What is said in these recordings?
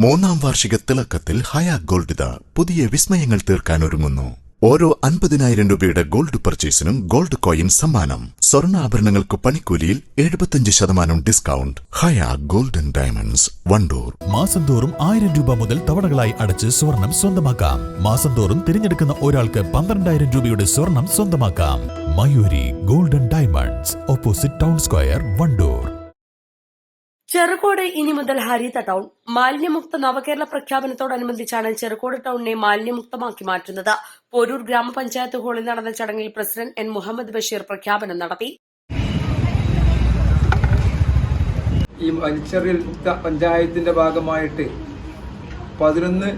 മൂന്നാം വാർഷിക തിളക്കത്തിൽ ഹയ ഗോൾഡ് പുതിയ വിസ്മയങ്ങൾ തീർക്കാൻ ഒരുങ്ങുന്നു. ഓരോ 50,000 രൂപയുടെ ഗോൾഡ് പർച്ചേസിനും ഗോൾഡ് കോയിൻ സമ്മാനം. സ്വർണ്ണാഭരണങ്ങൾക്ക് പണിക്കൂലിയിൽ 75% ഡിസ്കൗണ്ട്. ഹയ ഗോൾഡൻ ഡയമണ്ട്സ്, വണ്ടൂർ. മാസം തോറും 1000 രൂപ മുതൽ തവണകളായി അടച്ച് സ്വർണം സ്വന്തമാക്കാം. മാസം തോറും തിരഞ്ഞെടുക്കുന്ന ഒരാൾക്ക് 12,000 രൂപയുടെ സ്വർണം സ്വന്തമാക്കാം. Mayuri golden diamonds, opposite town square, Wandoor. Cherukode ഇനി മുതൽ ഹരിത ടൗൺ. മാലിന്യമുക്ത നവകേരള പ്രഖ്യാപനത്തോടനുബന്ധിച്ചാണ് ചെറുകോട് ടൗണിനെ മാലിന്യമുക്തമാക്കി മാറ്റുന്നത്. പോരൂർ ഗ്രാമപഞ്ചായത്ത് ഹാളിൽ നടന്ന ചടങ്ങിൽ പ്രസിഡന്റ് എൻ മുഹമ്മദ് ബഷീർ പ്രഖ്യാപനം നടത്തി. ഈ വലിച്ചെറിയൽ മുക്ത പഞ്ചായത്തിന്റെ ഭാഗമായിട്ട് 11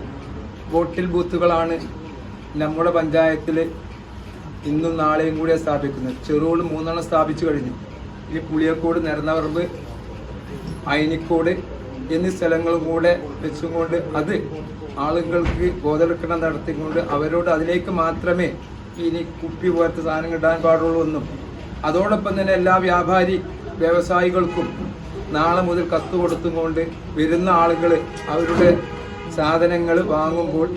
ബോട്ടിൽ ബൂത്തുകളാണ് നമ്മുടെ പഞ്ചായത്തിൽ ഇന്നും നാളെയും കൂടെ സ്ഥാപിക്കുന്നത്. ചെറുകോട് 3 സ്ഥാപിച്ചു കഴിഞ്ഞു. ഇനി പുളിയക്കോട്, നെരന്നവറമ്പ്, അയനിക്കോട് എന്നീ സ്ഥലങ്ങളും കൂടെ വെച്ചുകൊണ്ട് അത് ആളുകൾക്ക് ബോധവൽക്കരണം നടത്തിക്കൊണ്ട് അവരോട് അതിലേക്ക് മാത്രമേ ഇനി കുപ്പി പോലത്തെ സാധനങ്ങൾ ഇടാൻ പാടുള്ളൂ എന്നും, അതോടൊപ്പം തന്നെ എല്ലാ വ്യാപാരി വ്യവസായികൾക്കും നാളെ മുതൽ കത്ത് കൊടുത്തുകൊണ്ട് വരുന്ന ആളുകൾ അവരുടെ സാധനങ്ങൾ വാങ്ങുമ്പോൾ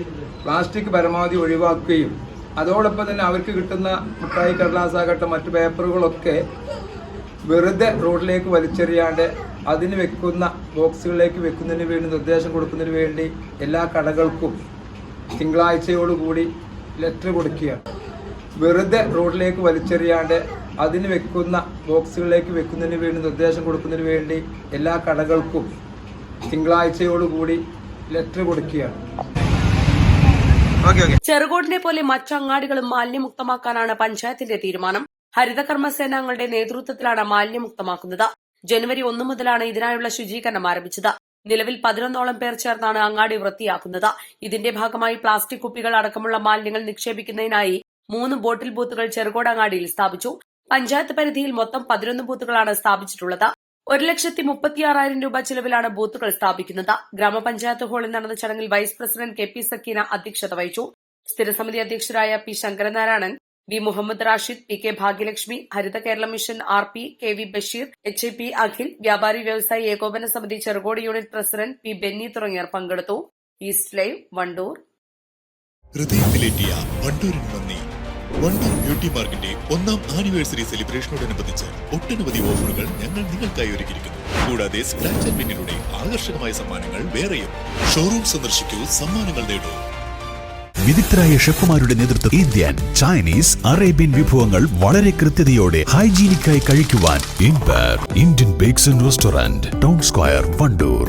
പ്ലാസ്റ്റിക് പരമാവധി ഒഴിവാക്കുകയും അതോടൊപ്പം തന്നെ അവർക്ക് കിട്ടുന്ന മിഠായി കടലാസാകട്ടെ മറ്റു പേപ്പറുകളൊക്കെ വെറുതെ റോഡിലേക്ക് വലിച്ചെറിയാണ്ട് അതിന് വെക്കുന്ന ബോക്സുകളിലേക്ക് വെക്കുന്നതിന് വേണ്ടി നിർദ്ദേശം കൊടുക്കുന്നതിന് വേണ്ടി എല്ലാ കടകൾക്കും തിങ്കളാഴ്ചയോടുകൂടി ലെറ്റർ കൊടുക്കുകയാണ്. വെറുതെ റോഡിലേക്ക് വലിച്ചെറിയാണ്ട് അതിന് വെക്കുന്ന ബോക്സുകളിലേക്ക് വെക്കുന്നതിന് വേണ്ടി നിർദ്ദേശം കൊടുക്കുന്നതിന് വേണ്ടി എല്ലാ കടകൾക്കും തിങ്കളാഴ്ചയോടുകൂടി ലെറ്റർ കൊടുക്കുകയാണ്. ചെറുകോടിനെ പോലെ മറ്റങ്ങാടികളും മാലിന്യമുക്തമാക്കാനാണ് പഞ്ചായത്തിന്റെ തീരുമാനം. ഹരിതകർമ്മസേനാംഗങ്ങളുടെ നേതൃത്വത്തിലാണ് മാലിന്യമുക്തമാക്കുന്നത്. ജനുവരി 1 മുതലാണ് ഇതിനായുള്ള ശുചീകരണം ആരംഭിച്ചത്. നിലവിൽ 11ഓളം പേർ ചേർന്നാണ് അങ്ങാടി വൃത്തിയാക്കുന്നത്. ഇതിന്റെ ഭാഗമായി പ്ലാസ്റ്റിക് കുപ്പികൾ അടക്കമുള്ള മാലിന്യങ്ങൾ നിക്ഷേപിക്കുന്നതിനായി 3 ബോട്ടിൽ ബൂത്തുകൾ ചെറുകോട് അങ്ങാടിയിൽ സ്ഥാപിച്ചു. പഞ്ചായത്ത് പരിധിയിൽ മൊത്തം 11 ബൂത്തുകളാണ് സ്ഥാപിച്ചിട്ടുള്ളത്. 1,36,000 രൂപ ചിലവിലാണ് ബൂത്തുകൾ സ്ഥാപിക്കുന്നത്. ഗ്രാമപഞ്ചായത്ത് ഹാളിൽ നടന്ന ചടങ്ങിൽ വൈസ് പ്രസിഡന്റ് കെ.പി. സക്കീന അധ്യക്ഷത വഹിച്ചു. സ്ഥിരസമിതി അധ്യക്ഷരായ P. Sankaranarayanan, V. Muhammad Rashid, P. K. Bhagyalakshmi, Haritha Kerala mission RP, K. V. Basheer, HIP Akhil, Vyapari Vyavasayi Ekopana Samithi Cherukode unit president P. Benny തുടങ്ങിയവർ പങ്കെടുത്തു. East live, Wandoor. ഹൃദയത്തിലേറ്റിയ വണ്ടൂരിന് നന്ദി. വണ്ടൂർ ബ്യൂട്ടി പാർക്കിന്റെ 1ാം ആനിവേഴ്സറി സെലിബ്രേഷനോടനുബന്ധിച്ച് ഒട്ടനവധി ഓഫറുകൾ ഞങ്ങൾ നിങ്ങൾക്കായി ഒരുക്കിയിരിക്കുന്നു. കൂടാതെ സ്ക്രാച്ച് ആൻഡ് വിന്നിലൂടെ ആകർഷകമായ സമ്മാനങ്ങൾ വേറെയും. ഷോറൂം സന്ദർശിക്കൂ, സമ്മാനങ്ങൾ നേടൂ. വിദഗ്ധരായ ഷെഫുമാരുടെ നേതൃത്വം ഇന്ത്യൻ, ചൈനീസ്, അറേബ്യൻ വിഭവങ്ങൾ വളരെ കൃത്യതയോടെ ഹൈജീനിക്കായി കഴിക്കുവാൻ Indian bakes and restaurant, town square, Wandoor.